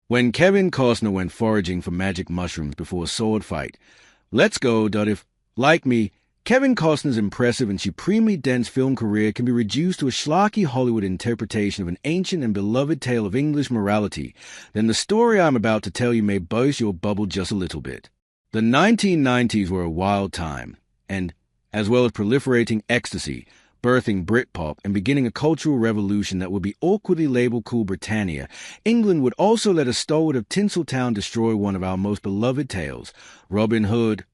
When Kevin Costner went foraging for magic mushrooms before a sword fight. Let's go, if, like me, Kevin Costner's impressive and supremely dense film career can be reduced to a schlocky Hollywood interpretation of an ancient and beloved tale of English morality, then the story I'm about to tell you may burst your bubble just a little bit. The 1990s were a wild time, and, as well as proliferating ecstasy, birthing Britpop, and beginning a cultural revolution that would be awkwardly labeled Cool Britannia, England would also let a stalwart of Tinseltown destroy one of our most beloved tales. Robin Hood.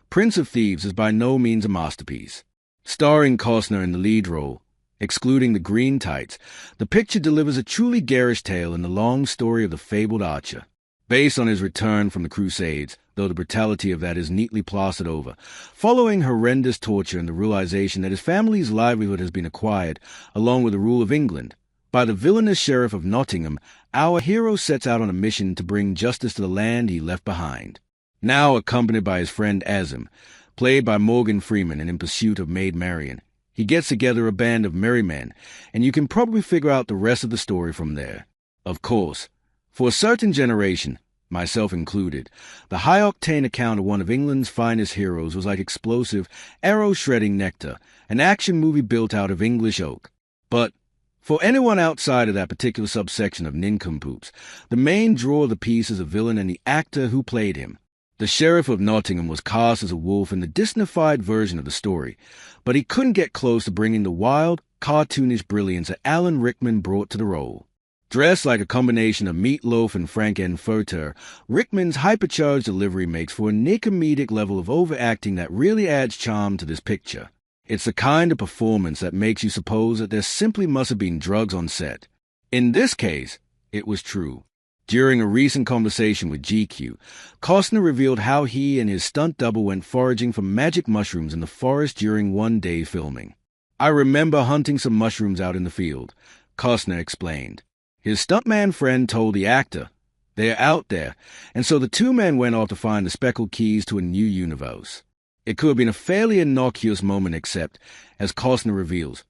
Prince of Thieves is by no means a masterpiece. Starring Costner in the lead role, excluding the green tights, the picture delivers a truly garish tale in the long story of the fabled archer. Based on his return from the Crusades, though the brutality of that is neatly plastered over, following horrendous torture and the realization that his family's livelihood has been acquired, along with the rule of England, by the villainous sheriff of Nottingham, our hero sets out on a mission to bring justice to the land he left behind. Now accompanied by his friend Azim, played by Morgan Freeman and in pursuit of Maid Marian, he gets together a band of merry men, and you can probably figure out the rest of the story from there. Of course, for a certain generation, myself included, the high-octane account of one of England's finest heroes was like explosive, arrow-shredding nectar, an action movie built out of English oak. But for anyone outside of that particular subsection of nincompoops, the main draw of the piece is a villain and the actor who played him. The Sheriff of Nottingham was cast as a wolf in the Disneyfied version of the story, but he couldn't get close to bringing the wild, cartoonish brilliance that Alan Rickman brought to the role. Dressed like a combination of Meat Loaf and Frank-N-Furter, Rickman's hypercharged delivery makes for a near-comedic level of overacting that really adds charm to this picture. It's the kind of performance that makes you suppose that there simply must have been drugs on set. In this case, it was true. During a recent conversation with GQ, Costner revealed how he and his stunt double went foraging for magic mushrooms in the forest during one day filming. "I remember hunting some mushrooms out in the field," Costner explained. His stuntman friend told the actor, "They're out there," and so the two men went off to find the speckled keys to a new universe. It could have been a fairly innocuous moment except, as Costner reveals,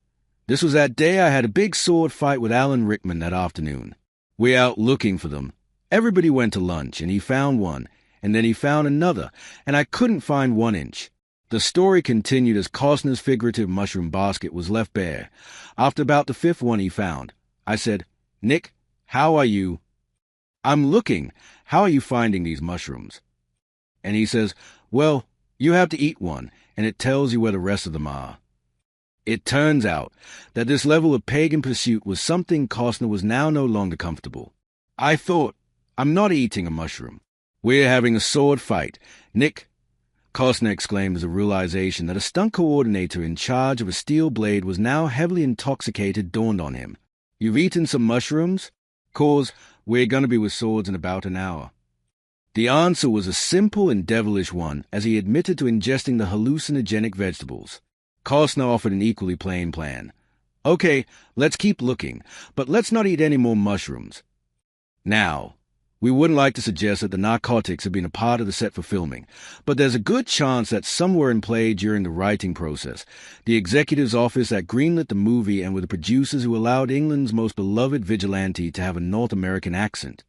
"This was that day I had a big sword fight with Alan Rickman that afternoon. We're out looking for them. Everybody went to lunch, and he found one, and then he found another, and I couldn't find 1 inch." The story continued as Costner's figurative mushroom basket was left bare. After about the 5th one he found, I said, "Nick, how are you?" "I'm looking. How are you finding these mushrooms?" And he says, "Well, you have to eat one, and it tells you where the rest of them are." It turns out that this level of pagan pursuit was something Costner was now no longer comfortable. "I thought, I'm not eating a mushroom. We're having a sword fight. Nick," Costner exclaimed as a realization that a stunt coordinator in charge of a steel blade was now heavily intoxicated dawned on him. "You've eaten some mushrooms? 'Cause we're going to be with swords in about an hour." The answer was a simple and devilish one as he admitted to ingesting the hallucinogenic vegetables. Costner offered an equally plain plan. "Okay, let's keep looking, but let's not eat any more mushrooms." Now, we wouldn't like to suggest that the narcotics have been a part of the set for filming, but there's a good chance that some were in play during the writing process, the executive's office that greenlit the movie and with the producers who allowed England's most beloved vigilante to have a North American accent.